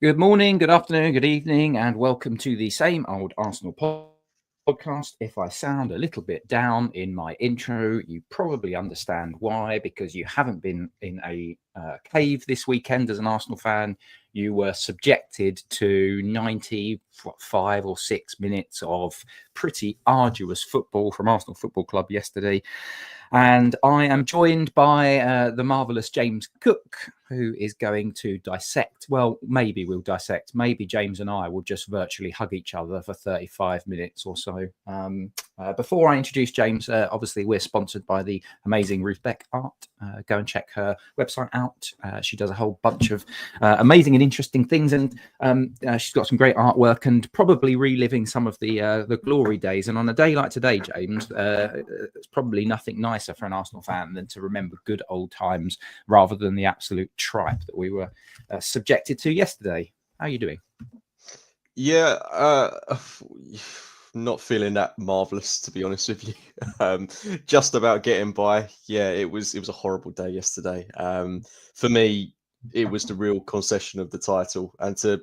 Good morning, good afternoon, good evening, and welcome to the Same Old Arsenal podcast. If I sound a little bit down in my intro, you probably understand why, because you haven't been in a cave this weekend as an Arsenal fan. You were subjected to 95 or 6 minutes of pretty arduous football from Arsenal Football Club yesterday. And I am joined by the marvellous James Cook, who is going to dissect. Well, maybe we'll dissect. Maybe James and I will just virtually hug each other for 35 minutes or so. Before I introduce James, obviously we're sponsored by the amazing Ruth Beck Art. Go and check her website out. She does a whole bunch of amazing and interesting things, and she's got some great artwork and probably reliving some of the glory days. And on a day like today, James, it's probably nothing nicer for an Arsenal fan than to remember good old times rather than the absolute tripe that we were subjected to yesterday. How are you doing? Yeah, not feeling that marvelous, to be honest with you. Just about getting by. Yeah, it was a horrible day yesterday. For me, it was the real concession of the title, and to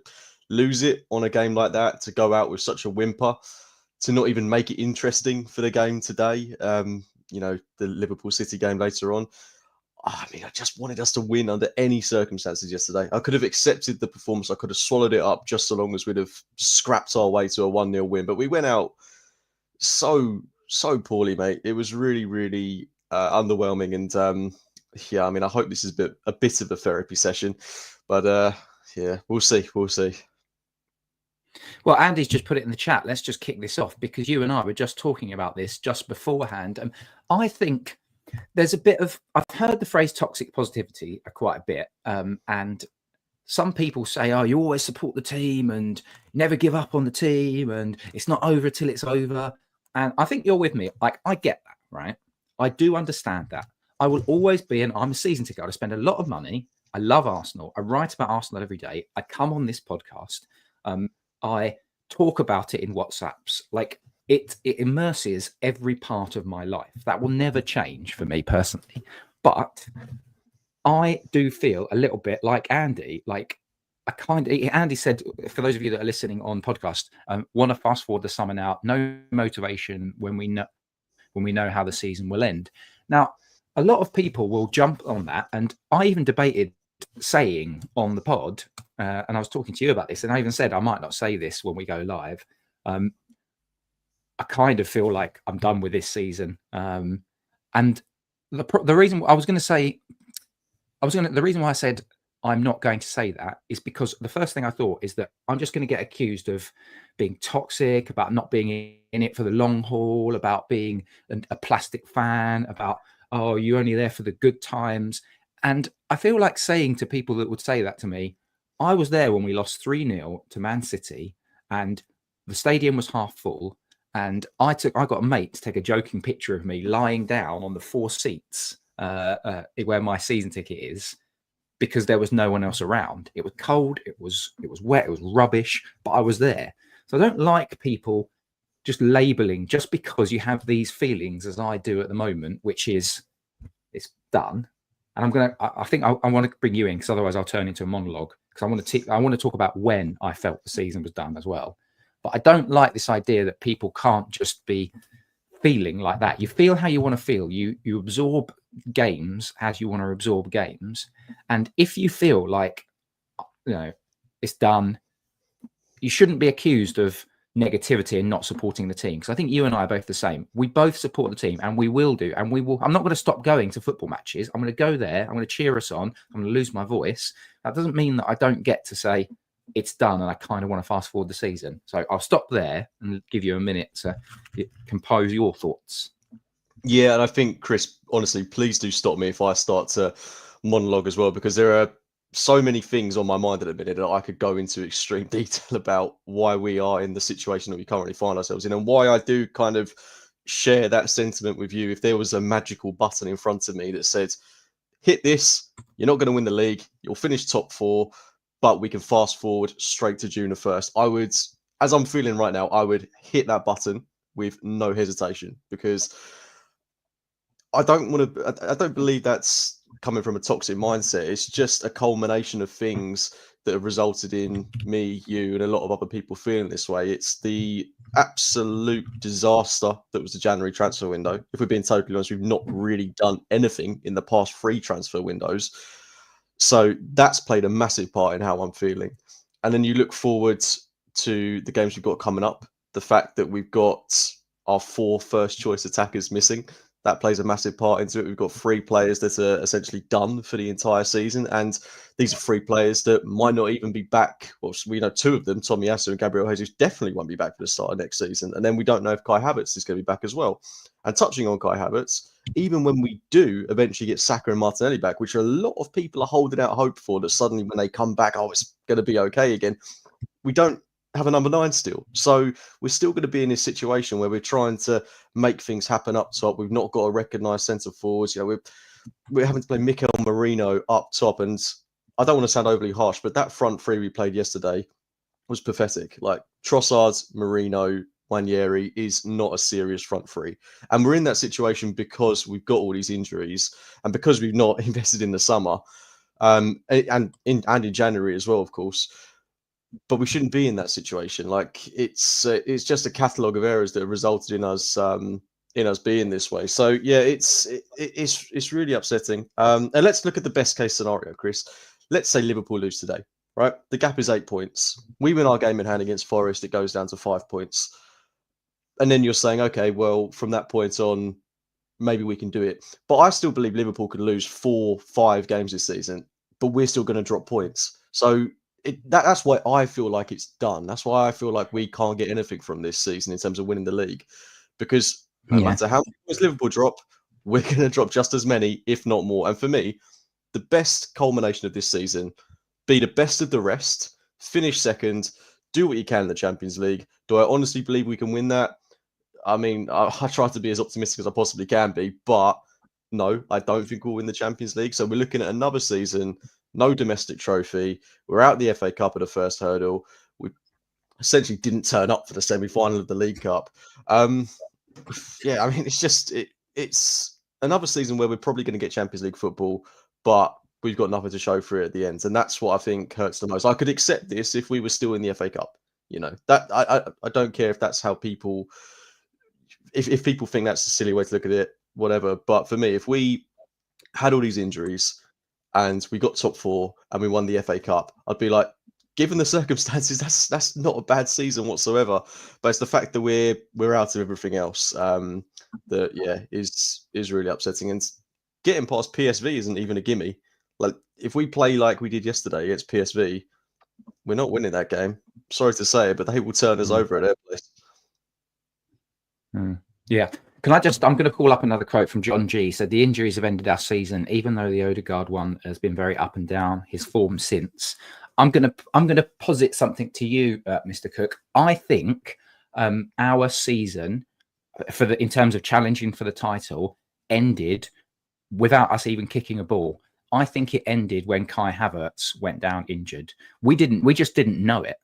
lose it on a game like that, to go out with such a whimper, to not even make it interesting for the game today. The Liverpool City game later on. I mean, I just wanted us to win under any circumstances yesterday. I could have accepted the performance. I could have swallowed it up just so long as we'd have scrapped our way to a 1-0 win. But we went out so poorly, mate. It was really, really underwhelming. And yeah, I mean, I hope this is a bit of a therapy session. But yeah, we'll see. We'll see. Well, Andy's just put it in the chat. Let's just kick this off because you and I were just talking about this just beforehand. And I think there's a bit of, I've heard the phrase toxic positivity quite a bit. And some people say, oh, you always support the team and never give up on the team and it's not over till it's over. And I think you're with me. Like, I get that, right? I do understand that. I will always be, and I'm a season ticket. I spend a lot of money. I love Arsenal. I write about Arsenal every day. I come on this podcast. I talk about it in WhatsApps. Like, it immerses every part of my life. That will never change for me personally. But I do feel a little bit like Andy. Like, Andy said, for those of you that are listening on podcast, want to fast forward the summer now. No motivation when we know how the season will end. Now, a lot of people will jump on that, and I even debated saying on the pod, and I was talking to you about this, and I even said I might not say this when we go live. I kind of feel like I'm done with this season, and the reason I was going to say, the reason why I said I'm not going to say that is because the first thing I thought is that I'm just going to get accused of being toxic, about not being in it for the long haul, about being a plastic fan, about, oh, you're only there for the good times. And I feel like saying to people that would say that to me, I was there when we lost 3-0 to Man City and the stadium was half full. And I got a mate to take a joking picture of me lying down on the 4 seats where my season ticket is, because there was no one else around. It was cold, it was wet, it was rubbish, but I was there. So I don't like people just labeling just because you have these feelings, as I do at the moment, which is it's done. And I think I want to bring you in, because otherwise I'll turn into a monologue, because I want to talk about when I felt the season was done as well. But I don't like this idea that people can't just be feeling like that. You feel how you want to feel. You absorb games as you want to absorb games. And if you feel like, it's done, you shouldn't be accused of negativity and not supporting the team. Because I think you and I are both the same. We both support the team, and we will do. And we will. I'm not going to stop going to football matches. I'm going to go there. I'm going to cheer us on. I'm going to lose my voice. That doesn't mean that I don't get to say it's done and I kind of want to fast forward the season. So I'll stop there and give you a minute to compose your thoughts. Yeah, and I think, Chris, honestly, please do stop me if I start to monologue as well, because there are so many things on my mind at the minute that I could go into extreme detail about why we are in the situation that we currently find ourselves in, and why I do kind of share that sentiment with you. If there was a magical button in front of me that said, hit this, you're not going to win the league, you'll finish top 4, but we can fast forward straight to June the 1st. I would, as I'm feeling right now, I would hit that button with no hesitation, because I don't believe that's coming from a toxic mindset. It's just a culmination of things that have resulted in me, you, and a lot of other people feeling this way. It's the absolute disaster that was the January transfer window. If we're being totally honest, we've not really done anything in the past 3 transfer windows. So that's played a massive part in how I'm feeling. And then you look forward to the games we've got coming up. The fact that we've got our 4 first-choice attackers missing, that plays a massive part into it. We've got 3 players that are essentially done for the entire season. And these are 3 players that might not even be back. Well, we know 2 of them, Tommy Asu and Gabriel Jesus, definitely won't be back for the start of next season. And then we don't know if Kai Havertz is going to be back as well. And touching on Kai Havertz, even when we do eventually get Saka and Martinelli back, which a lot of people are holding out hope for, that suddenly when they come back, it's going to be okay again. We don't have a number 9 still. So we're still going to be in this situation where we're trying to make things happen up top. We've not got a recognised centre forwards. We're having to play Mikel Merino up top. And I don't want to sound overly harsh, but that front 3 we played yesterday was pathetic. Like Trossard, Merino, Nwaneri is not a serious front 3. And we're in that situation because we've got all these injuries and because we've not invested in the summer and in January as well, of course. But we shouldn't be in that situation. Like it's just a catalogue of errors that have resulted in us being this way. So yeah, it's really upsetting. And let's look at the best case scenario, Chris. Let's say Liverpool lose today, right? The gap is 8 points. We win our game in hand against Forest. It goes down to 5 points. And then you're saying, okay, well, from that point on, maybe we can do it. But I still believe Liverpool could lose 4-5 games this season, but we're still going to drop points. So that's why I feel like it's done. That's why I feel like we can't get anything from this season in terms of winning the league. Because no matter how many points Liverpool drop, we're going to drop just as many, if not more. And for me, the best culmination of this season, be the best of the rest, finish second, do what you can in the Champions League. Do I honestly believe we can win that? I mean, I try to be as optimistic as I possibly can be, but no, I don't think we'll win the Champions League. So we're looking at another season, no domestic trophy. We're out the FA Cup at the first hurdle. We essentially didn't turn up for the semi-final of the League Cup. Yeah, I mean, it's another season where we're probably going to get Champions League football, but we've got nothing to show for it at the end. And that's what I think hurts the most. I could accept this if we were still in the FA Cup. That I don't care if that's how people... If people think that's a silly way to look at it, whatever. But for me, if we had all these injuries and we got top 4 and we won the FA Cup, I'd be like, given the circumstances, that's not a bad season whatsoever. But it's the fact that we're out of everything else that is really upsetting. And getting past PSV isn't even a gimme. Like if we play like we did yesterday against PSV, we're not winning that game. Sorry to say it, but they will turn us over at their place. Yeah. I'm going to call up another quote from John G. He said, the injuries have ended our season, even though the Odegaard one has been very up and down, his form since. I'm going to posit something to you, Mr. Cook. I think our season, in terms of challenging for the title, ended without us even kicking a ball. I think it ended when Kai Havertz went down injured. We just didn't know it.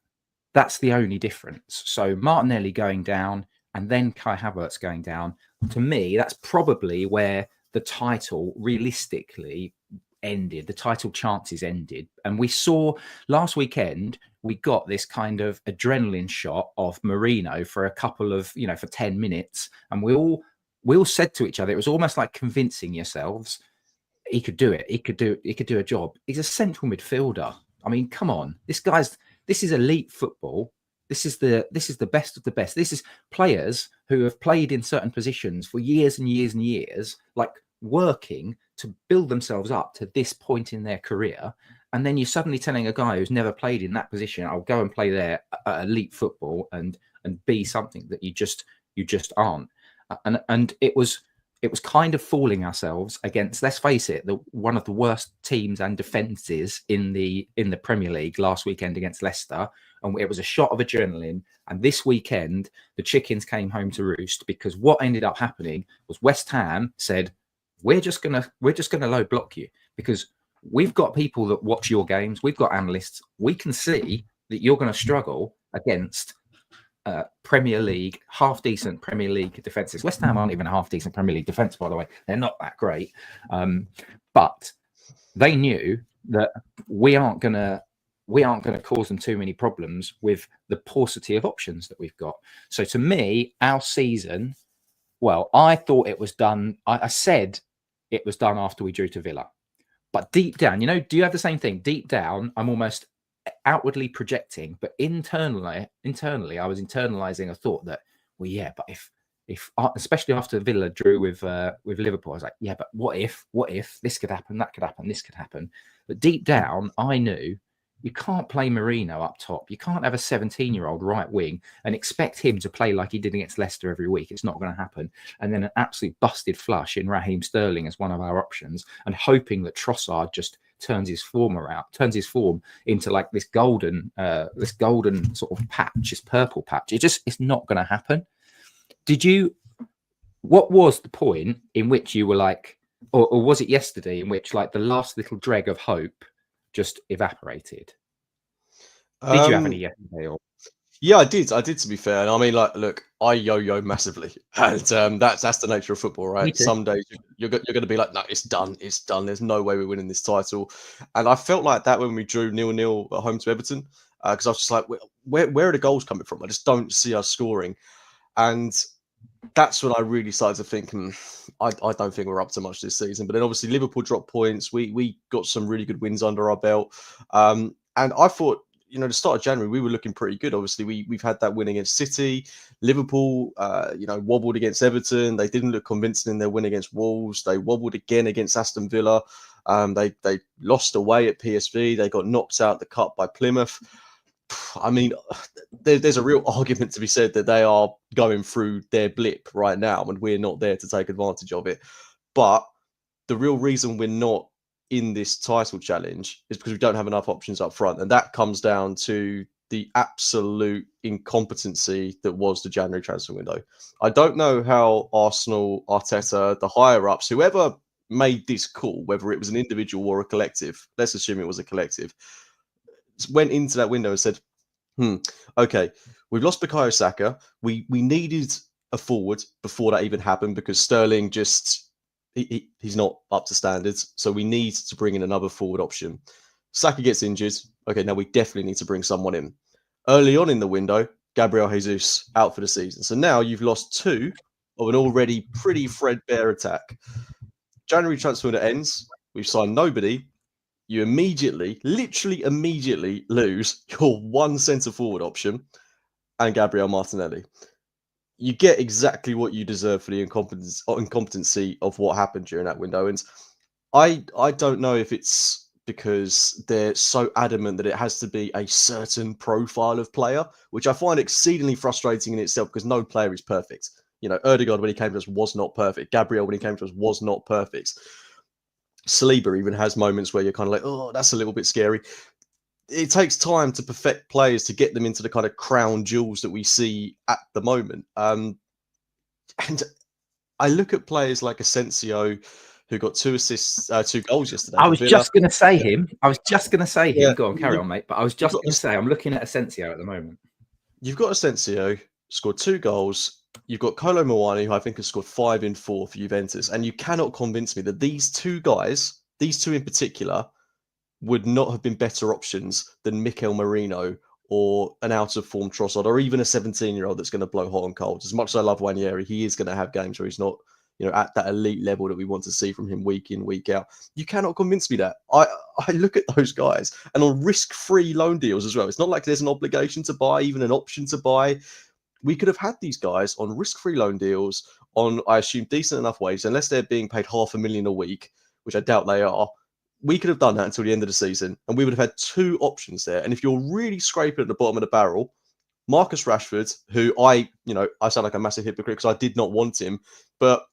That's the only difference. So Martinelli going down, and then Kai Havertz going down, to me, that's probably where the title realistically ended. The title chances ended. And we saw last weekend, we got this kind of adrenaline shot of Merino for a couple of, for 10 minutes. And we all said to each other, it was almost like convincing yourselves, he could do it. He could do a job. He's a central midfielder. I mean, come on. This is elite football. This is the best of the best. This is players who have played in certain positions for years and years and years, like working to build themselves up to this point in their career. And then you're suddenly telling a guy who's never played in that position, I'll go and play there at elite football and be something that you just aren't. And it was kind of fooling ourselves against, let's face it, one of the worst teams and defences in the Premier League last weekend against Leicester. And it was a shot of adrenaline. And this weekend, the chickens came home to roost, because what ended up happening was West Ham said, we're just gonna low block you, because we've got people that watch your games. We've got analysts. We can see that you're going to struggle against Premier League, half decent Premier League defenses. West Ham aren't even a half decent Premier League defense, by the way. They're not that great. But they knew that we aren't going to we aren't going to cause them too many problems with the paucity of options that we've got. So to me, our season, well, I thought it was done. I said it was done after we drew to Villa. But deep down, you know, do you have the same thing? Deep down, I'm almost outwardly projecting, but internally, I was internalizing a thought that, well, yeah, but if especially after Villa drew with Liverpool, I was like, yeah, but what if this could happen, that could happen, this could happen. But deep down, I knew you can't play Marino up top. You can't have a 17-year-old right wing and expect him to play like he did against Leicester every week. It's not going to happen. And then an absolute busted flush in Raheem Sterling as one of our options, and hoping that Trossard just turns his form into like this golden sort of patch, this purple patch. It's not going to happen. What was the point in which you were like, or was it yesterday in which like the last little dreg of hope just evaporated? Did you have any yesterday? Or? Yeah, I did, to be fair. And I mean, like, look, I yo-yo massively. And that's the nature of football, right? Some days you're going to be like, no, it's done. There's no way we're winning this title. And I felt like that when we drew 0-0 at home to Everton. Because I was just like, where are the goals coming from? I just don't see us scoring. And that's when I really started to think, I don't think we're up to much this season. But then obviously Liverpool dropped points. We got some really good wins under our belt. And I thought, you know, the start of January, we were looking pretty good. Obviously, we've had that win against City. Liverpool, wobbled against Everton. They didn't look convincing in their win against Wolves. They wobbled again against Aston Villa. They lost away at PSV. They got knocked out the cup by Plymouth. I mean, there's a real argument to be said that they are going through their blip right now, and we're not there to take advantage of it. But the real reason we're not in this title challenge is because we don't have enough options up front, and that comes down to the absolute incompetency that was the January transfer window. I don't know how Arsenal, Arteta, the higher ups, whoever made this call, whether it was an individual or a collective, let's assume it was a collective, went into that window and said, okay, we've lost Bukayo Saka. We needed a forward before that even happened because Sterling just he's not up to standards. So we need to bring in another forward option. Saka gets injured. Okay, now we definitely need to bring someone in. Early on in the window, Gabriel Jesus out for the season. So now you've lost two of an already pretty threadbare attack. January transfer window ends. We've signed nobody. You literally immediately lose your one centre forward option and Gabriel Martinelli. You get exactly what you deserve for the incompetency of what happened during that window. And I don't know if it's because they're so adamant that it has to be a certain profile of player, which I find exceedingly frustrating in itself because no player is perfect. You know, Ødegaard when he came to us was not perfect. Gabriel when he came to us was not perfect. Saliba even has moments where you're kind of like, oh, that's a little bit scary. It takes time to perfect players to get them into the kind of crown jewels that we see at the moment. And I look at players like Asensio, who got 2 assists, 2 goals yesterday. I was just going to say him. Yeah. Go on, carry on, mate. But I was just going to say, I'm looking at Asensio at the moment. You've got Asensio, scored 2 goals. You've got Kolo Muani, who I think has scored 5 in 4 for Juventus. And you cannot convince me that these two guys, these two in particular, would not have been better options than Mikel Merino or an out-of-form Trossard or even a 17-year-old that's going to blow hot and cold. As much as I love Ranieri, he is going to have games where he's not, you know, at that elite level that we want to see from him week in, week out. You cannot convince me that. I look at those guys and on risk-free loan deals as well. It's not like there's an obligation to buy, even an option to buy. We could have had these guys on risk-free loan deals on, I assume, decent enough wages, unless they're being paid $500,000 a week, which I doubt they are. We could have done that until the end of the season, and we would have had 2 options there. And if you're really scraping at the bottom of the barrel, Marcus Rashford, who I sound like a massive hypocrite because I did not want him, but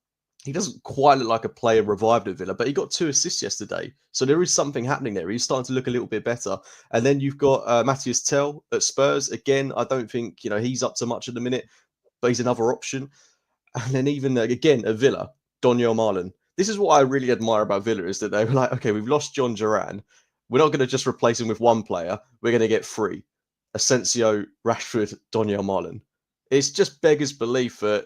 he doesn't quite look like a player revived at Villa, but he got 2 assists yesterday. So there is something happening there. He's starting to look a little bit better. And then you've got Matthias Tell at Spurs. Again, I don't think, he's up to much at the minute, but he's another option. And then even, again, at Villa, Donyell Marlon. This is what I really admire about Villa is that they were like, okay, we've lost John Duran. We're not going to just replace him with one player. We're going to get 3. Asensio, Rashford, Donyell Marlon. It's just beggars belief that,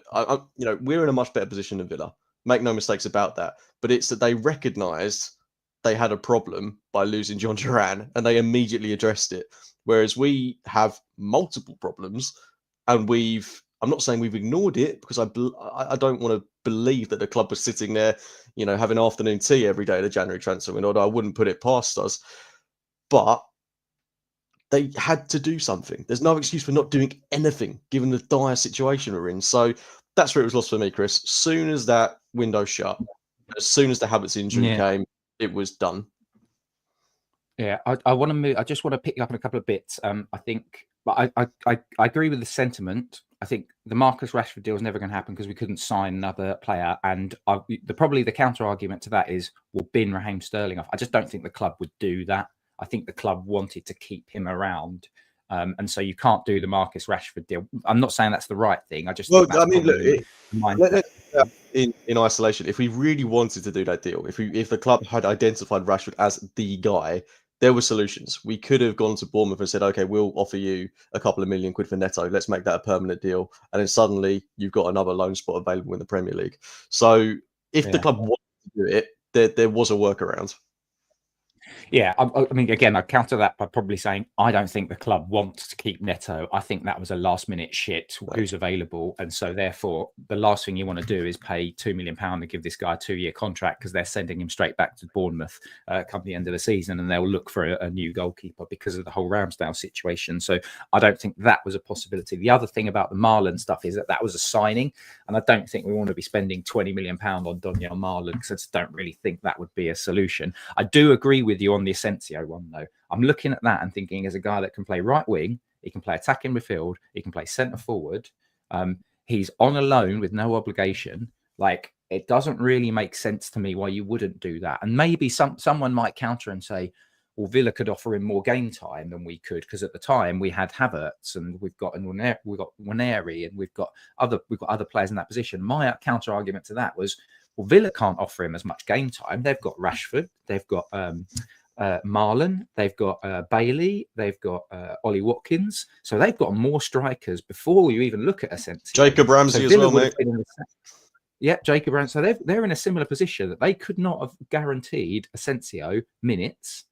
we're in a much better position than Villa. Make no mistakes about that. But it's that they recognised they had a problem by losing John Duran, and they immediately addressed it. Whereas we have multiple problems, and I'm not saying we've ignored it, because I don't want to believe that the club was sitting there, having afternoon tea every day of the January transfer window. I wouldn't put it past us. But they had to do something. There's no excuse for not doing anything, given the dire situation we're in. So that's where it was lost for me, Chris. As soon as that window shut, as soon as the Havertz injury came, it was done. Yeah, I want to move. I just want to pick you up on a couple of bits. I think, but I agree with the sentiment. I think the Marcus Rashford deal is never going to happen because we couldn't sign another player. And probably the counter argument to that is, we'll bin Raheem Sterling off. I just don't think the club would do that. I think the club wanted to keep him around. And so you can't do the Marcus Rashford deal. I'm not saying that's the right thing. I just think that's in isolation, if we really wanted to do that deal, if the club had identified Rashford as the guy, there were solutions. We could have gone to Bournemouth and said, okay, we'll offer you a couple of million quid for Neto. Let's make that a permanent deal. And then suddenly you've got another loan spot available in the Premier League. So if the club wanted to do it, there was a workaround. Yeah, I mean, again, I counter that by probably saying I don't think the club wants to keep Neto. I think that was a last-minute shit. Who's available, and so therefore, the last thing you want to do is pay £2 million to give this guy a 2-year contract, because they're sending him straight back to Bournemouth come the end of the season, and they'll look for a new goalkeeper because of the whole Ramsdale situation. So I don't think that was a possibility. The other thing about the Marlon stuff is that was a signing, and I don't think we want to be spending £20 million on Daniel Marlon, because I just don't really think that would be a solution. I do agree with you on the Asensio one, though. I'm looking at that and thinking, as a guy that can play right wing, he can play attacking midfield, he can play centre forward. He's on a loan with no obligation. Like, it doesn't really make sense to me why you wouldn't do that. And maybe someone might counter and say, well, Villa could offer him more game time than we could, because at the time we had Havertz and we've got Waneri and we've got other players in that position. My counter argument to that was, well, Villa can't offer him as much game time. They've got Rashford, they've got Marlon, they've got Bailey, they've got Ollie Watkins. So they've got more strikers before you even look at Asensio. Jacob Ramsey as well, mate. Yeah, Jacob Ramsey. So they're in a similar position that they could not have guaranteed Asensio minutes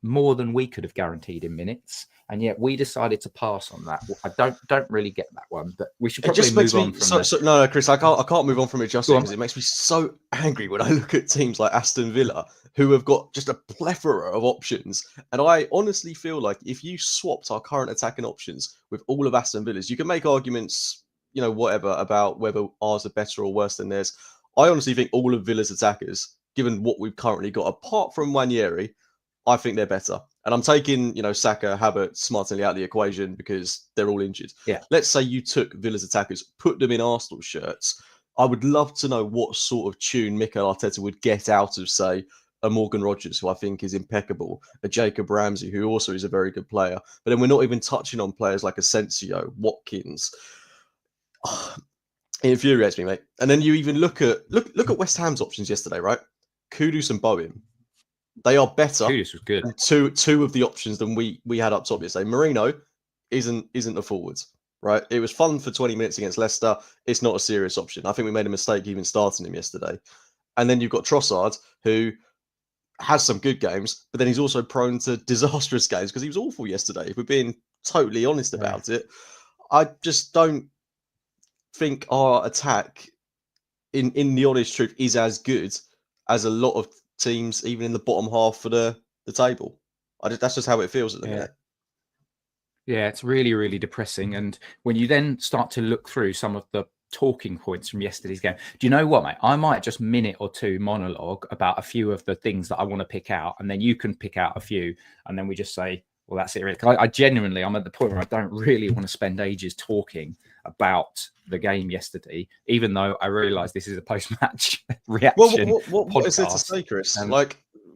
more than we could have guaranteed in minutes, and yet we decided to pass on that. I don't really get that one, but we should probably move on from no, Chris, I can't move on from it just because it makes me so angry when I look at teams like Aston Villa, who have got just a plethora of options. And I honestly feel like if you swapped our current attacking options with all of Aston Villa's, you can make arguments, whatever, about whether ours are better or worse than theirs. I honestly think all of Villa's attackers, given what we've currently got, apart from Waneri, I think they're better. And I'm taking, Saka, Havertz, Martinelli out of the equation because they're all injured. Yeah. Let's say you took Villa's attackers, put them in Arsenal shirts. I would love to know what sort of tune Mikel Arteta would get out of, say, a Morgan Rogers, who I think is impeccable, a Jacob Ramsey, who also is a very good player. But then we're not even touching on players like Asensio, Watkins. It infuriates me, mate. And then you even look at West Ham's options yesterday, right? Kudus and Bowen. They are better. Kudus was good. Two of the options than we had up top yesterday. Marino isn't a forward, right? It was fun for 20 minutes against Leicester. It's not a serious option. I think we made a mistake even starting him yesterday. And then you've got Trossard, who has some good games, but then he's also prone to disastrous games because he was awful yesterday. If we're being totally honest about it, I just don't think our attack, in the honest truth, is as good as a lot of teams, even in the bottom half of the table. That's just how it feels at the minute. Yeah, it's really, really depressing. And when you then start to look through some of the talking points from yesterday's game, do you know what, mate? I might just minute or two monologue about a few of the things that I want to pick out, and then you can pick out a few, and then we just say, well, that's it. Really. I genuinely, I'm at the point where I don't really want to spend ages talking about the game yesterday, even though I realise this is a post-match reaction. What is there to say, Chris?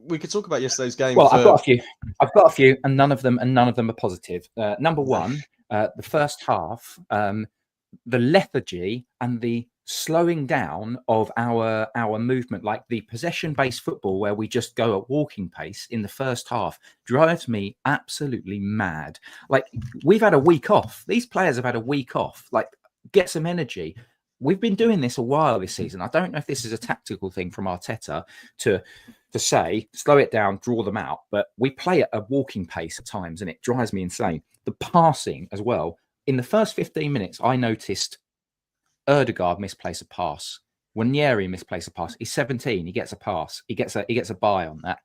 We could talk about yesterday's game. Well, I've got a few, and none of them are positive. Number one, the first half, the lethargy and the slowing down of our movement, like the possession-based football where we just go at walking pace in the first half, drives me absolutely mad. Like, we've had a week off. These players have had a week off. Like, get some energy. we've been doing this a while this season. I don't know if this is a tactical thing from Arteta to say, slow it down, draw them out. But we play at a walking pace at times, and it drives me insane. The passing as well. In the first 15 minutes, I noticed Ødegaard misplace a pass. Wanyeri misplace a pass. He's 17. He gets a pass. He gets a buy on that.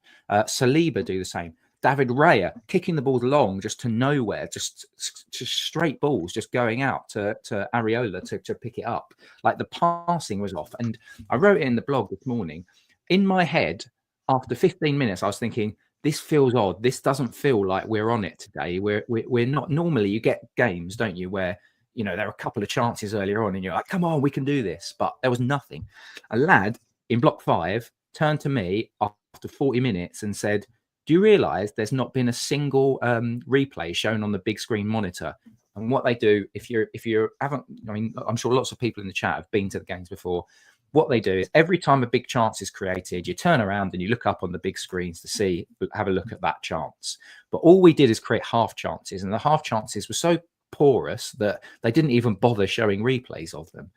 Saliba do the same. David Raya kicking the ball long just to nowhere, just straight balls, just going out to Areola to pick it up. Like the passing was off. And I wrote it in the blog this morning. In my head, after 15 minutes, I was thinking, this feels odd. This doesn't feel like we're on it today. We're not. Normally, you get games, don't you, where there are a couple of chances earlier on, and you're like, come on, we can do this. But there was nothing. A lad in block 5 turned to me after 40 minutes and said, do you realise there's not been a single replay shown on the big screen monitor? And what they do, if you haven't, I mean, I'm sure lots of people in the chat have been to the games before. What they do is every time a big chance is created, you turn around and you look up on the big screens to have a look at that chance. But all we did is create half chances, and the half chances were so porous that they didn't even bother showing replays of them.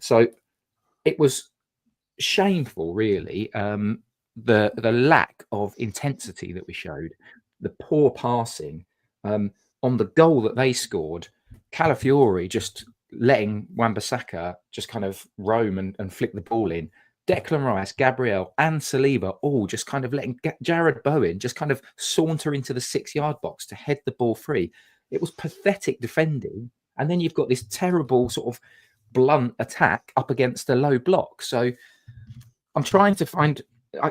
So it was shameful, really. The lack of intensity that we showed, the poor passing, on the goal that they scored, Calafiori just letting Wan-Bissaka just kind of roam and flick the ball in. Declan Rice, Gabriel and Saliba all just kind of letting Jared Bowen just kind of saunter into the 6-yard box to head the ball free. It was pathetic defending. And then you've got this terrible sort of blunt attack up against a low block. So I'm trying to find...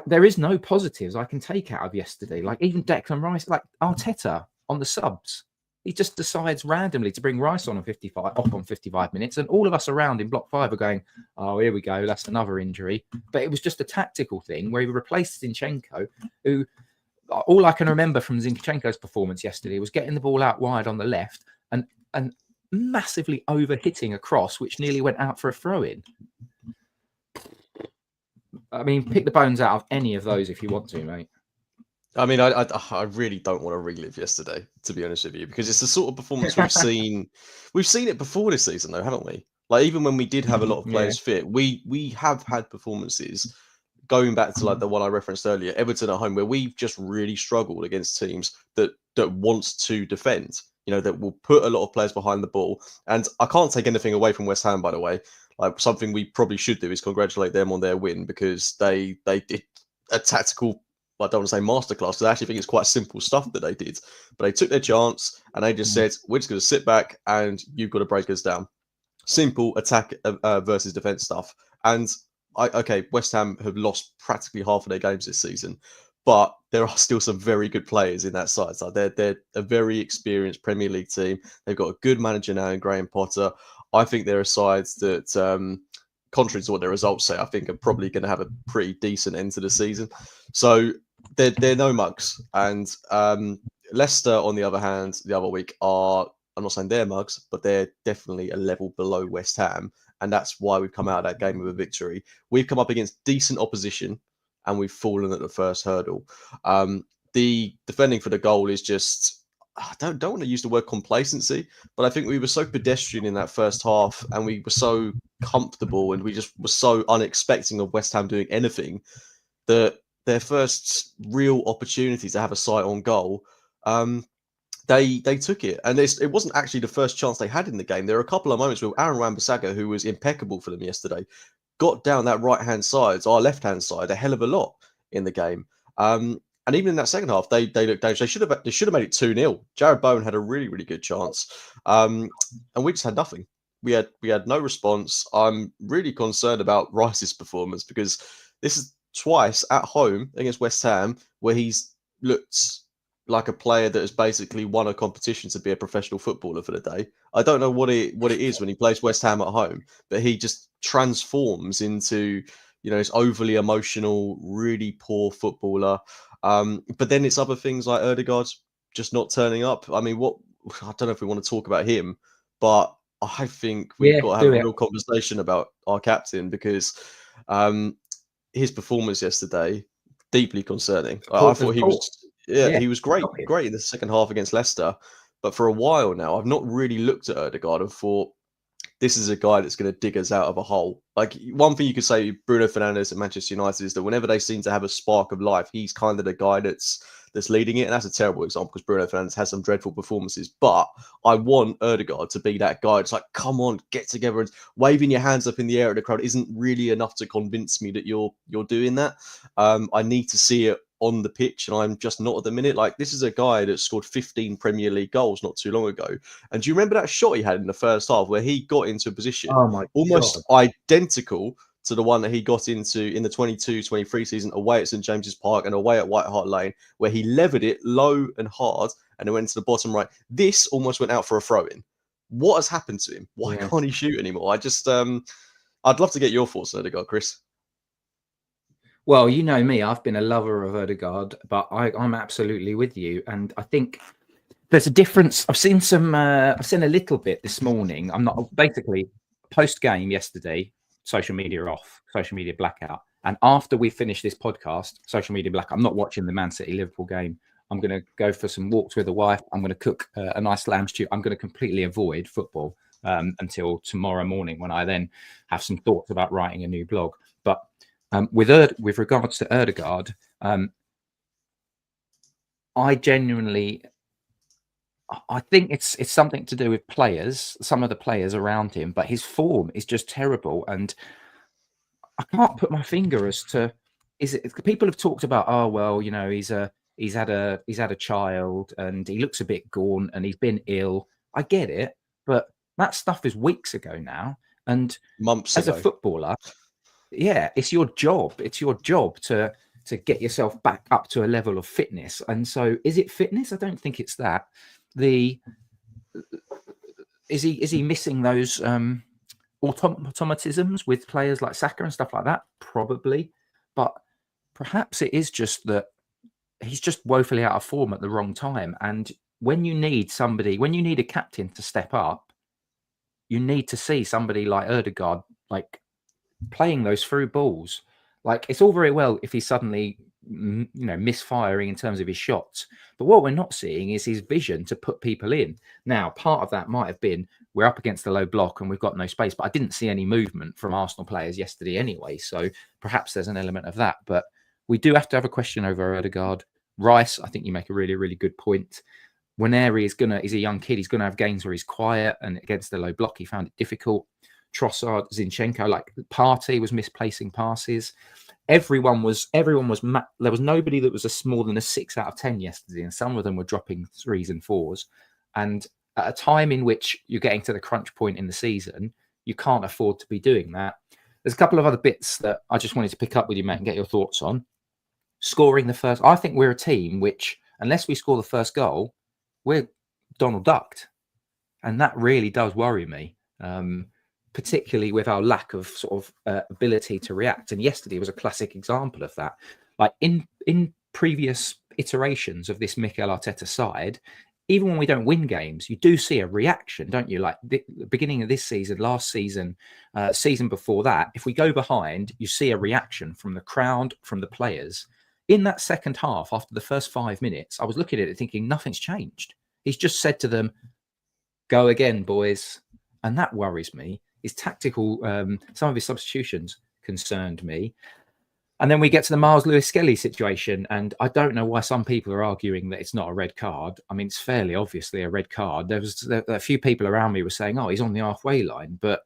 there is no positives I can take out of yesterday. Like even Declan Rice, like Arteta on the subs, he just decides randomly to bring Rice on 55 minutes, and all of us around in block 5 are going, "Oh, here we go, that's another injury." But it was just a tactical thing where he replaced Zinchenko, who all I can remember from Zinchenko's performance yesterday was getting the ball out wide on the left and massively over-hitting a cross, which nearly went out for a throw-in. I mean, pick the bones out of any of those if you want to, mate. I mean, I really don't want to relive yesterday, to be honest with you, because it's the sort of performance we've seen. We've seen it before this season, though, haven't we? Like even when we did have a lot of players fit, we have had performances going back to like the one I referenced earlier, Everton at home, where we've just really struggled against teams that wants to defend. That will put a lot of players behind the ball. And I can't take anything away from West Ham, by the way. Like something we probably should do is congratulate them on their win, because they did a tactical, I don't want to say masterclass, because I actually think it's quite simple stuff that they did. But they took their chance and they just said, we're just going to sit back and you've got to break us down. Simple attack versus defense stuff. And West Ham have lost practically half of their games this season, but there are still some very good players in that side. So they're a very experienced Premier League team. They've got a good manager now in Graham Potter. I think there are sides that, contrary to what their results say, I think are probably going to have a pretty decent end to the season. So they're no mugs. And Leicester, on the other hand, the other week I'm not saying they're mugs, but they're definitely a level below West Ham. And that's why we've come out of that game with a victory. We've come up against decent opposition and we've fallen at the first hurdle. The defending for the goal is just... I don't want to use the word complacency, but I think we were so pedestrian in that first half and we were so comfortable and we just were so unexpecting of West Ham doing anything that their first real opportunity to have a sight on goal, they took it. And it wasn't actually the first chance they had in the game. There were a couple of moments where Aaron Wan-Bissaka, who was impeccable for them yesterday, got down that right-hand side, our left-hand side, a hell of a lot in the game. And even in that second half, they looked down. They should have made it 2-0. Jared Bowen had a really, really good chance. And we just had nothing. We had no response. I'm really concerned about Rice's performance, because this is twice at home against West Ham where he's looked like a player that has basically won a competition to be a professional footballer for the day. I don't know what it is when he plays West Ham at home, but he just transforms into, this overly emotional, really poor footballer. But then it's other things like Ødegaard just not turning up. I mean, I don't know if we want to talk about him, but I think we've got to have a real conversation about our captain, because his performance yesterday, deeply concerning. I thought he was, he was great in the second half against Leicester. But for a while now, I've not really looked at Ødegaard and thought, this is a guy that's going to dig us out of a hole. Like, one thing you could say, Bruno Fernandes at Manchester United, is that whenever they seem to have a spark of life, he's kind of the guy that's leading it. And that's a terrible example because Bruno Fernandes has some dreadful performances. But I want Ødegaard to be that guy. It's like, come on, get together. And waving your hands up in the air at the crowd isn't really enough to convince me that you're doing that. I need to see it on the pitch, and I'm just not at the minute. Like, this is a guy that scored 15 Premier League goals not too long ago. And do you remember that shot he had in the first half where he got into a position almost identical to the one that he got into in the 22-23 season away at St James's Park and away at White Hart Lane, where he levered it low and hard and it went to the bottom right? This almost went out for a throw-in. What has happened to him? Why can't he shoot anymore? I just, I'd love to get your thoughts on Ødegaard, Chris. Well, you know me, I've been a lover of Ødegaard, but I'm absolutely with you. And I think there's a difference. I've seen a little bit this morning. I'm not, basically, post-game yesterday, social media off, social media blackout. And after we finish this podcast, social media blackout, I'm not watching the Man City Liverpool game. I'm going to go for some walks with the wife. I'm going to cook a nice lamb stew. I'm going to completely avoid football until tomorrow morning, when I then have some thoughts about writing a new blog. But with regards to Ødegaard, I think it's something to do with players, some of the players around him, but his form is just terrible, and I can't put my finger as to, is it, people have talked about, oh well, you know, he's had a child and he looks a bit gaunt and he's been ill. I get it, but that stuff is weeks ago now, and months as ago. a footballer, yeah, it's your job. It's your job to get yourself back up to a level of fitness. And so, is it fitness? I don't think it's that. Is he missing those automatisms with players like Saka and stuff like that? Probably, but perhaps it is just that he's just woefully out of form at the wrong time. And when you need a captain to step up, you need to see somebody like Ødegaard, like, playing those through balls. Like, it's all very well if he's suddenly, misfiring in terms of his shots, but what we're not seeing is his vision to put people in. Now, part of that might have been we're up against the low block and we've got no space, but I didn't see any movement from Arsenal players yesterday anyway, so perhaps there's an element of that. But we do have to have a question over Ødegaard. Rice, I think you make a really, really good point. Waneri is a young kid. He's going to have games where he's quiet, and against the low block, he found it difficult. Trossard, Zinchenko, like, Partey was misplacing passes. Everyone was. There was nobody that was more than a 6 out of 10 yesterday, and some of them were dropping 3s and 4s. And at a time in which you're getting to the crunch point in the season, you can't afford to be doing that. There's a couple of other bits that I just wanted to pick up with you, mate, and get your thoughts on. Scoring the first, I think we're a team which, unless we score the first goal, we're Donald Ducked, and that really does worry me. Particularly with our lack of sort of ability to react. And yesterday was a classic example of that. Like, in previous iterations of this Mikel Arteta side, even when we don't win games, you do see a reaction, don't you? Like the beginning of this season, last season, season before that, if we go behind, you see a reaction from the crowd, from the players. In that second half, after the first 5 minutes, I was looking at it thinking nothing's changed. He's just said to them, go again, boys. And that worries me. His tactical, some of his substitutions concerned me. And then we get to the Miles Lewis-Skelly situation, and I don't know why some people are arguing that it's not a red card. I mean, it's fairly obviously a red card. There a few people around me were saying, oh, he's on the halfway line, but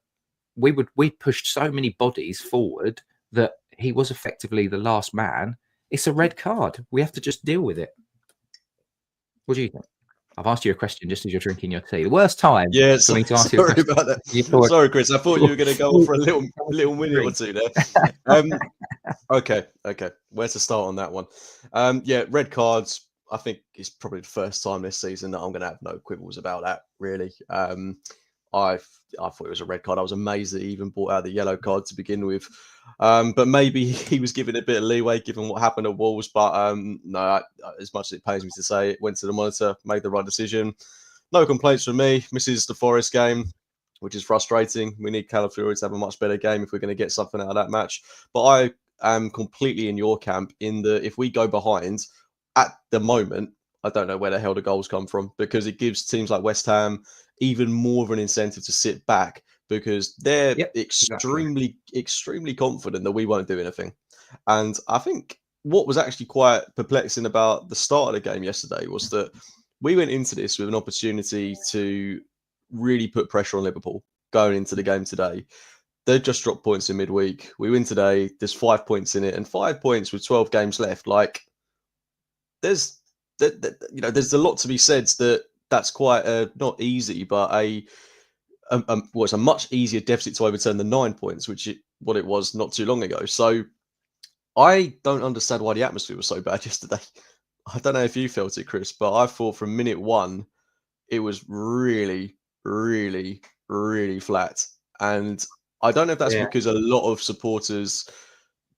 we pushed so many bodies forward that he was effectively the last man. It's a red card. We have to just deal with it. What do you think? I've asked you a question just as you're drinking your tea. The worst time for me to ask you a question. Sorry about that. Sorry, Chris. I thought you were going to go on for a little minute or two there. Okay. Where to start on that one? Yeah, red cards. I think it's probably the first time this season that I'm going to have no quibbles about that, really. I thought it was a red card. I was amazed that he even brought out the yellow card to begin with. But maybe he was given a bit of leeway given what happened at Wolves. But no, as much as it pains me to say, it went to the monitor, made the right decision. No complaints from me. Misses the Forest game, which is frustrating. We need Calafiori to have a much better game if we're going to get something out of that match. But I am completely in your camp in that if we go behind at the moment, I don't know where the hell the goals come from, because it gives teams like West Ham even more of an incentive to sit back because they're Yep, exactly. extremely confident that we won't do anything. And I think what was actually quite perplexing about the start of the game yesterday was that we went into this with an opportunity to really put pressure on Liverpool going into the game today. They've just dropped points in midweek. We win today. There's 5 points in it, and 5 points with 12 games left. Like, there's there's a lot to be said that that's quite not easy, but it's a much easier deficit to overturn than 9 points, what it was not too long ago. So I don't understand why the atmosphere was so bad yesterday. I don't know if you felt it, Chris, but I thought from minute one it was really, really, really flat. And I don't know if that's Yeah. because a lot of supporters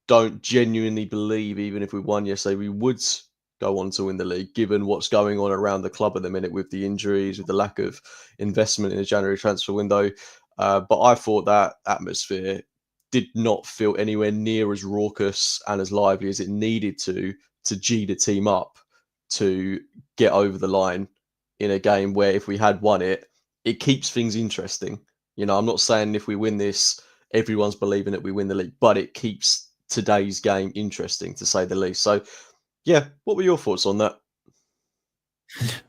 don't genuinely believe, even if we won yesterday, we would go on to win the league, given what's going on around the club at the minute with the injuries, with the lack of investment in the January transfer window. But I thought that atmosphere did not feel anywhere near as raucous and as lively as it needed to G the team up to get over the line in a game where if we had won it, it keeps things interesting. You know, I'm not saying if we win this, everyone's believing that we win the league, but it keeps today's game interesting, to say the least. So, yeah, what were your thoughts on that?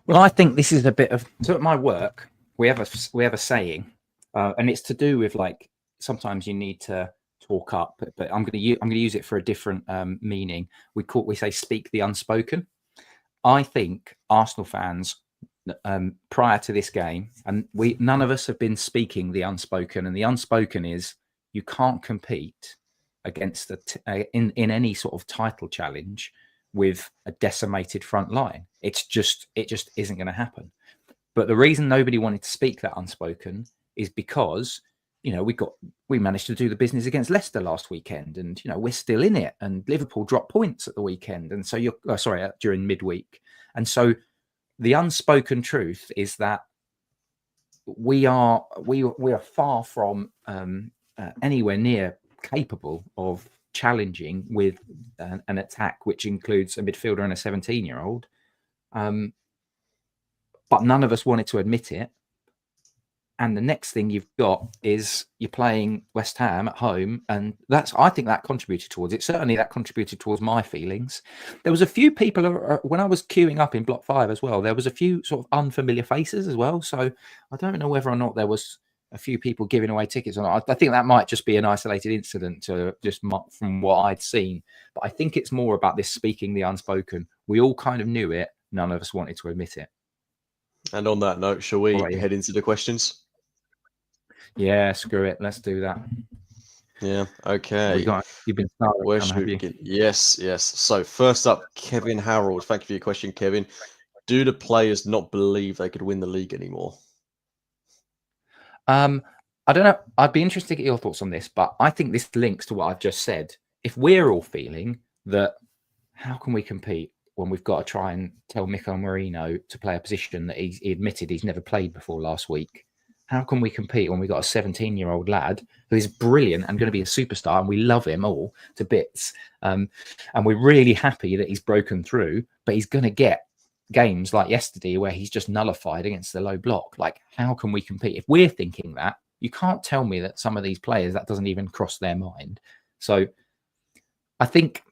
Well, I think this is a bit of, so at my work, we have a saying, and it's to do with, like, sometimes you need to talk up, but I'm going to use it for a different meaning. We say speak the unspoken. I think Arsenal fans, prior to this game, and none of us have been speaking the unspoken, and the unspoken is you can't compete against in any sort of title challenge with a decimated front line. It just isn't going to happen. But the reason nobody wanted to speak that unspoken is because, you know, we managed to do the business against Leicester last weekend, and, you know, we're still in it, and Liverpool dropped points at the weekend, and so during midweek. And so the unspoken truth is that we are far from anywhere near capable of challenging with an attack which includes a midfielder and a 17-year-old. But none of us wanted to admit it. And the next thing you've got is you're playing West Ham at home, and I think that contributed towards it. Certainly, that contributed towards my feelings. There was a few people when I was queuing up in Block 5 as well. There was a few sort of unfamiliar faces as well. So I don't know whether or not there was a few people giving away tickets or not. I think that might just be an isolated incident from what I'd seen. But I think it's more about this speaking the unspoken. We all kind of knew it. None of us wanted to admit it. And on that note, shall we head into the questions? Yeah, screw it. Let's do that. Yeah, okay. You've been Where should we begin? Yes. So first up, Kevin Harold. Thank you for your question, Kevin. Do the players not believe they could win the league anymore? I don't know. I'd be interested to get your thoughts on this, but I think this links to what I've just said. If we're all feeling that, how can we compete when we've got to try and tell Mikel Merino to play a position that he admitted he's never played before last week? How can we compete when we've got a 17-year-old lad who is brilliant and going to be a superstar, and we love him all to bits, and we're really happy that he's broken through, but he's going to get games like yesterday where he's just nullified against the low block? Like, how can we compete? If we're thinking that, you can't tell me that some of these players, that doesn't even cross their mind. So I think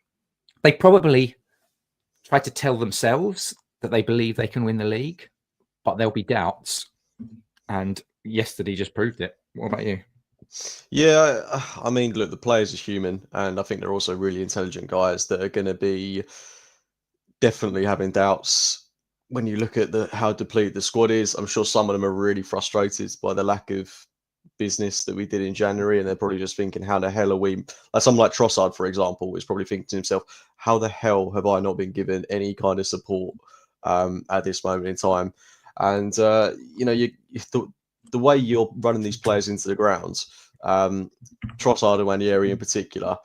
they probably try to tell themselves that they believe they can win the league, but there'll be doubts. And yesterday just proved it. What about you? Yeah, I mean, look, the players are human, and I think they're also really intelligent guys that are going to be definitely having doubts when you look at how depleted the squad is. I'm sure some of them are really frustrated by the lack of business that we did in January, and they're probably just thinking, how the hell are we, like someone like Trossard, for example, is probably thinking to himself, how the hell have I not been given any kind of support at this moment in time? And you know, the way you're running these players into the grounds, Trossard and Ranieri in particular,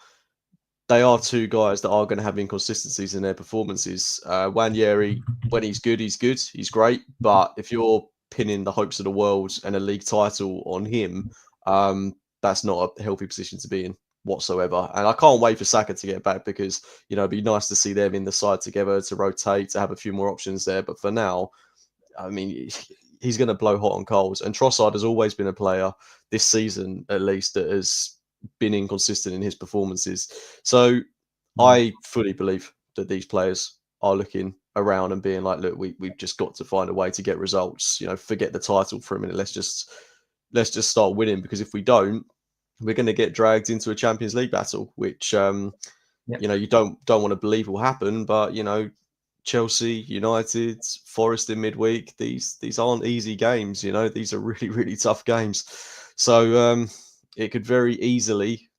they are two guys that are going to have inconsistencies in their performances. Ranieri, when he's good, he's great. But if you're pinning the hopes of the world and a league title on him, that's not a healthy position to be in whatsoever. And I can't wait for Saka to get back, because, you know, it'd be nice to see them in the side together, to rotate, to have a few more options there. But for now, I mean, he's going to blow hot on coals. And Trossard has always been a player this season, at least, that has been inconsistent in his performances. So I fully believe that these players are looking around and being like, look, we've just got to find a way to get results. Forget the title for a minute. Let's just start winning, because if we don't, we're going to get dragged into a Champions League battle, which you don't want to believe will happen. But Chelsea, United, Forest in midweek, these aren't easy games. These are really, really tough games. So it could very easily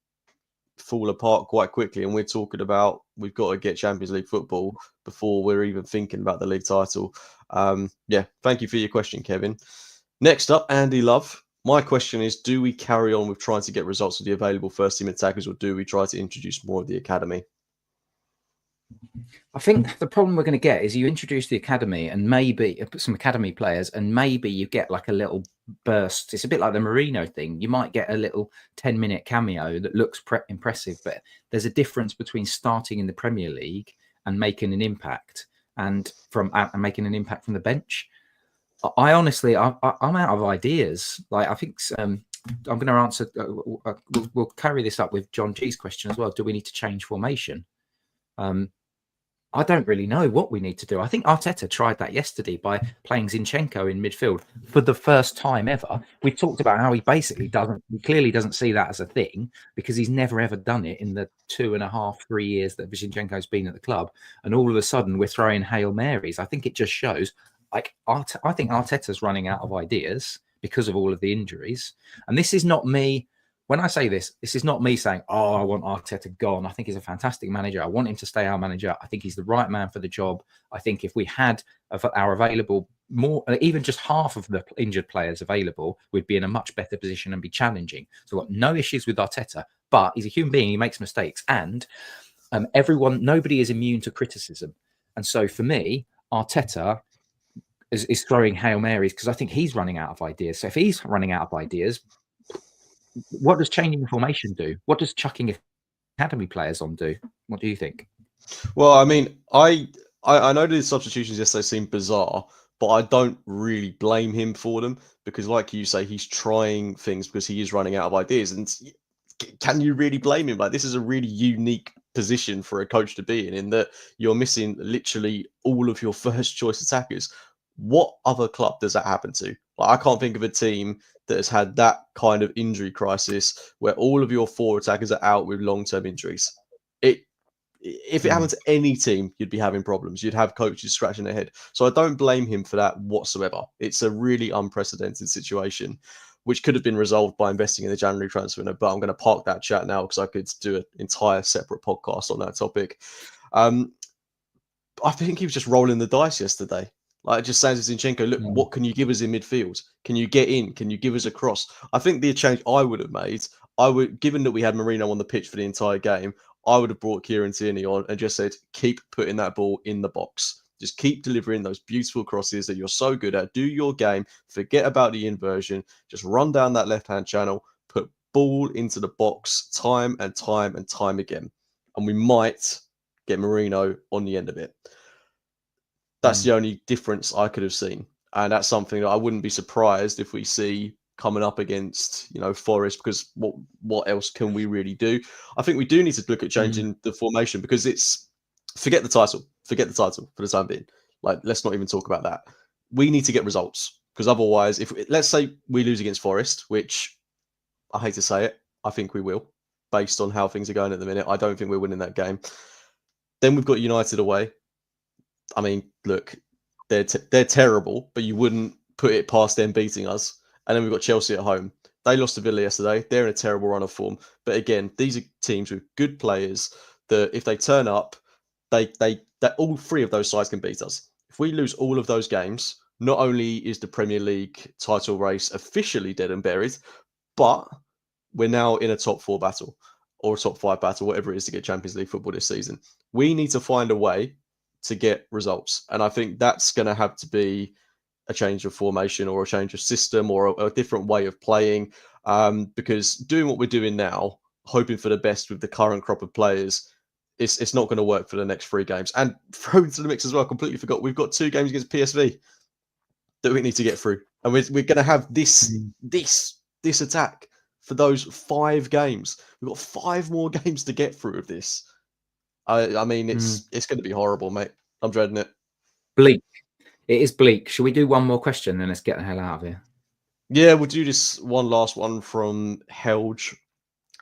fall apart quite quickly. And we're talking about we've got to get Champions League football before we're even thinking about the league title. Thank you for your question, Kevin. Next up, Andy Love. My question is, do we carry on with trying to get results with the available first-team attackers, or do we try to introduce more of the academy? I think the problem we're going to get is you introduce the academy and maybe some academy players, and maybe you get like a little burst. It's a bit like the Marino thing. You might get a little 10-minute cameo that looks impressive, but there's a difference between starting in the Premier League and making an impact, and making an impact from the bench. I honestly, I'm out of ideas. Like, I think I'm going to answer. We'll carry this up with John G's question as well. Do we need to change formation? I don't really know what we need to do. I think Arteta tried that yesterday by playing Zinchenko in midfield for the first time ever. We talked about how he clearly doesn't see that as a thing, because he's never ever done it in the 2.5-3 years that Zinchenko's been at the club. And all of a sudden we're throwing Hail Marys. I think it just shows, like, I think Arteta's running out of ideas because of all of the injuries. And this is not me. When I say this is not me saying, oh, I want Arteta gone. I think he's a fantastic manager. I want him to stay our manager. I think he's the right man for the job. I think if we had our available more, even just half of the injured players available, we'd be in a much better position and be challenging. So I've got no issues with Arteta, but he's a human being. He makes mistakes. And nobody is immune to criticism. And so for me, Arteta is throwing Hail Marys because I think he's running out of ideas. So if he's running out of ideas, what does changing the formation do? What does chucking academy players on do? What do you think? Well, I mean, I know the substitutions yesterday seemed bizarre, but I don't really blame him for them, because, like you say, he's trying things because he is running out of ideas. And can you really blame him? Like, this is a really unique position for a coach to be in that you're missing literally all of your first choice attackers. What other club does that happen to? Like, I can't think of a team that has had that kind of injury crisis where all of your 4 attackers are out with long-term injuries. If it happened to any team, you'd be having problems. You'd have coaches scratching their head. So I don't blame him for that whatsoever. It's a really unprecedented situation, which could have been resolved by investing in the January transfer window. But I'm going to park that chat now because I could do an entire separate podcast on that topic. I think he was just rolling the dice yesterday. Like, just saying to Zinchenko, look, what can you give us in midfield? Can you get in? Can you give us a cross? I think the change I would have made, given that we had Marino on the pitch for the entire game, I would have brought Kieran Tierney on and just said, keep putting that ball in the box. Just keep delivering those beautiful crosses that you're so good at. Do your game. Forget about the inversion. Just run down that left-hand channel. Put ball into the box time and time and time again. And we might get Marino on the end of it. That's the only difference I could have seen. And that's something that I wouldn't be surprised if we see coming up against, Forest, because what else can we really do? I think we do need to look at changing the formation, because forget the title for the time being. Like, let's not even talk about that. We need to get results, because otherwise, let's say we lose against Forest, which I hate to say it, I think we will, based on how things are going at the minute. I don't think we're winning that game. Then we've got United away. I mean, look, they're terrible, but you wouldn't put it past them beating us. And then we've got Chelsea at home. They lost to Villa yesterday. They're in a terrible run of form. But again, these are teams with good players that if they turn up, they all 3 of those sides can beat us. If we lose all of those games, not only is the Premier League title race officially dead and buried, but we're now in a top 4 battle or a top 5 battle, whatever it is, to get Champions League football this season. We need to find a way to get results. And I think that's going to have to be a change of formation or a change of system or a different way of playing, because doing what we're doing now, hoping for the best with the current crop of players, it's not going to work for the next 3 games. And throw into the mix as well, completely forgot, we've got 2 games against PSV that we need to get through and we're going to have this attack for those 5 games. We've got 5 more games to get through of this. I mean, it's going to be horrible, mate. I'm dreading it. Bleak. It is bleak. Shall we do one more question, then let's get the hell out of here? Yeah, we'll do this one last one from Helge.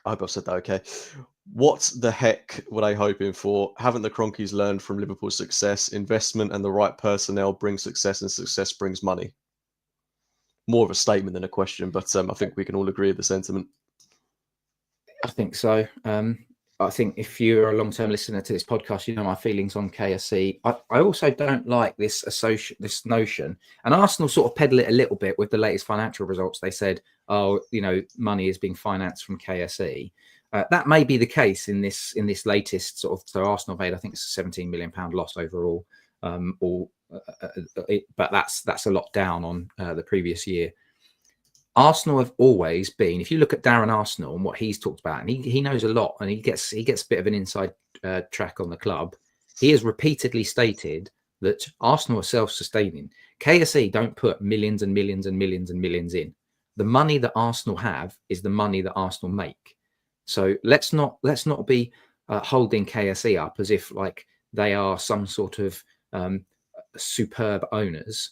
I hope I've said that okay. What the heck were they hoping for? Haven't the Cronkies learned from Liverpool's success? Investment and the right personnel brings success, and success brings money. More of a statement than a question, but I think we can all agree with the sentiment. I think so. I think if you're a long-term listener to this podcast, you know my feelings on KSE. I also don't like this notion, and Arsenal sort of peddle it a little bit with the latest financial results. They said, "Oh, you know, money is being financed from KSE." That may be the case in this latest sort of. So Arsenal made, I think, it's a £17 million loss overall, but that's a lot down on the previous year. Arsenal have always been, if you look at Darren Arsenal and what he's talked about, and he knows a lot, and he gets a bit of an inside track on the club. He has repeatedly stated that Arsenal are self-sustaining. KSE don't put millions and millions and millions and millions in. The money that Arsenal have is the money that Arsenal make. So let's not be holding KSE up as if like they are some sort of superb owners.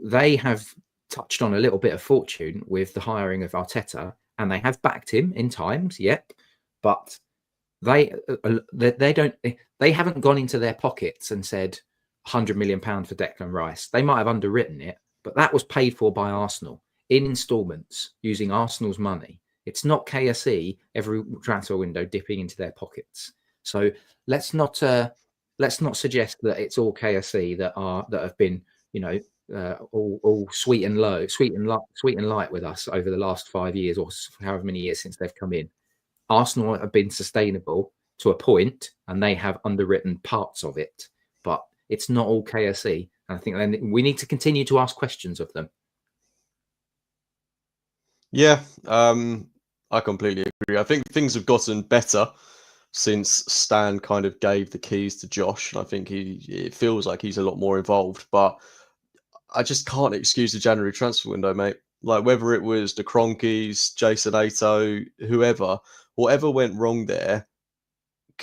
They have touched on a little bit of fortune with the hiring of Arteta, and they have backed him in times, yep, but they haven't gone into their pockets and said £100 million for Declan Rice. They might have underwritten it, but that was paid for by Arsenal in installments using Arsenal's money. It's not KSE every transfer window dipping into their pockets. So let's not suggest that it's all KSE that have been, you know, all sweet and light with us over the last 5 years or however many years since they've come in. Arsenal have been sustainable to a point, and they have underwritten parts of it, but it's not all KSE. And I think then we need to continue to ask questions of them. Yeah, I completely agree. I think things have gotten better since Stan kind of gave the keys to Josh. I think it feels like he's a lot more involved, but I just can't excuse the January transfer window, mate. Like whether it was the Cronkies, Jason Ato, whatever went wrong there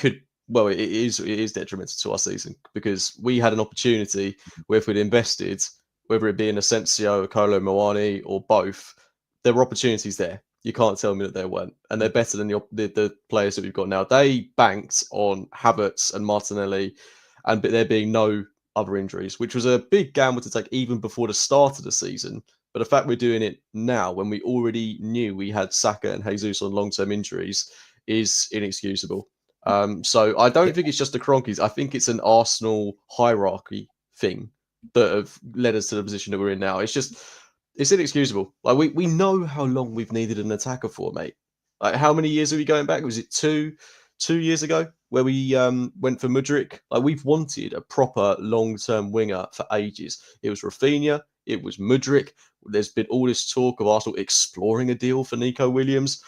it is detrimental to our season, because we had an opportunity where if we'd invested, whether it be in Asensio, Kolo Muani, or both, there were opportunities there. You can't tell me that there weren't, and they're better than the players that we've got now. They banked on Havertz and Martinelli, and there being no other injuries, which was a big gamble to take even before the start of the season. But the fact we're doing it now, when we already knew we had Saka and Jesus on long-term injuries, is inexcusable. So I don't think it's just the Cronkies. I think it's an Arsenal hierarchy thing that have led us to the position that we're in now. It's inexcusable. Like we know how long we've needed an attacker for, mate. Like how many years are we going back? Was it two years ago where we went for Mudryk? Like we've wanted a proper long-term winger for ages. It was Rafinha, it was Mudryk. There's been all this talk of Arsenal exploring a deal for Nico Williams,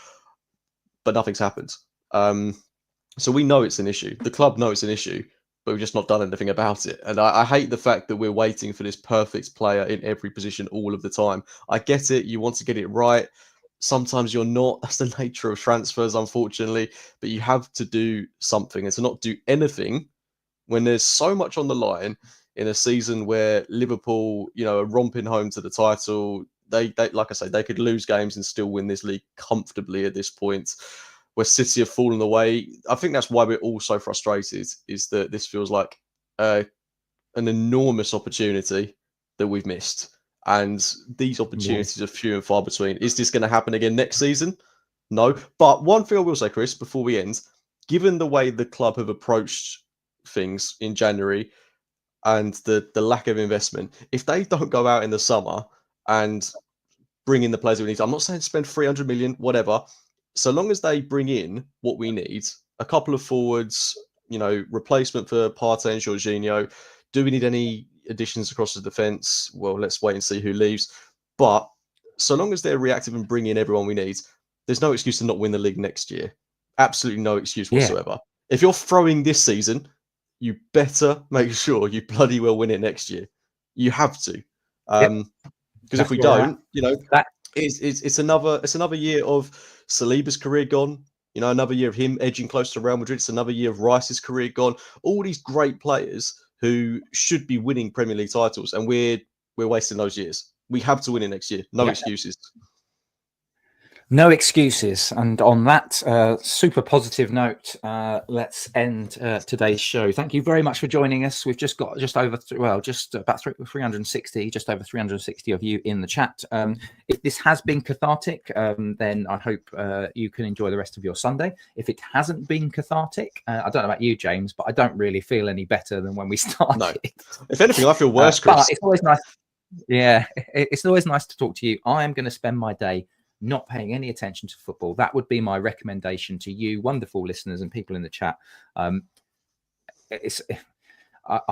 but nothing's happened. So we know it's an issue. The club know it's an issue, but we've just not done anything about it. And I hate the fact that we're waiting for this perfect player in every position all of the time. I get it. You want to get it right. Sometimes you're not. That's the nature of transfers, unfortunately. But you have to do something. And to not do anything when there's so much on the line in a season where Liverpool, you know, are romping home to the title. They like I say, they could lose games and still win this league comfortably at this point. Where City have fallen away. I think that's why we're all so frustrated, is that this feels like an enormous opportunity that we've missed. And these opportunities are few and far between. Is this going to happen again next season? No. But one thing I will say, Chris, before we end, given the way the club have approached things in January and the lack of investment, if they don't go out in the summer and bring in the players we need, I'm not saying spend 300 million, whatever, so long as they bring in what we need, a couple of forwards, you know, replacement for Partey and Jorginho. Do we need any additions across the defence? Well, let's wait and see who leaves. But so long as they're reactive and bring in everyone we need, there's no excuse to not win the league next year. Absolutely no excuse whatsoever. Yeah. If you're throwing this season, you better make sure you bloody well win it next year. You have to. Because if we don't, it's another year of Saliba's career gone. Another year of him edging close to Real Madrid. It's another year of Rice's career gone. All these great players who should be winning Premier League titles, and we're wasting those years. We have to win it next year. No excuses. No excuses. And on that super positive note, let's end today's show. Thank you very much for joining us. We've just got just about 360 of you in the chat. If this has been cathartic, then I hope you can enjoy the rest of your Sunday. If it hasn't been cathartic, I don't know about you, James, but I don't really feel any better than when we started. No. If anything, I feel worse, Chris. But it's always nice. Yeah, it's always nice to talk to you. I am going to spend my day not paying any attention to football. That would be my recommendation to you, wonderful listeners and people in the chat. I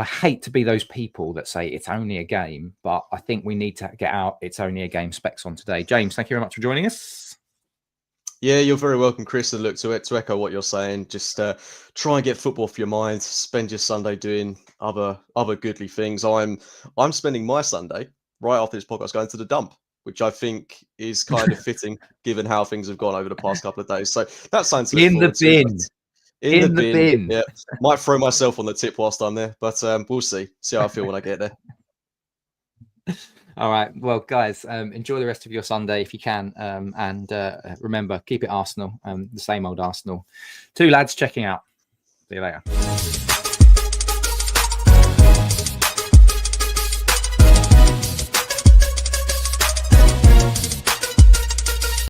hate to be those people that say it's only a game, but I think we need to get out it's only a game specs on today. James, thank you very much for joining us. Yeah, you're very welcome, Chris. And look, to echo what you're saying, just try and get football off your mind. Spend your Sunday doing other goodly things. I'm spending my Sunday right after this podcast going to the dump, which I think is kind of fitting given how things have gone over the past couple of days. So that's something to look in the bin. In the bin. Yeah, might throw myself on the tip whilst I'm there, but we'll see how I feel when I get there. All right. Well, guys, enjoy the rest of your Sunday if you can. And remember, keep it Arsenal, the same old Arsenal. Two lads checking out. See you later.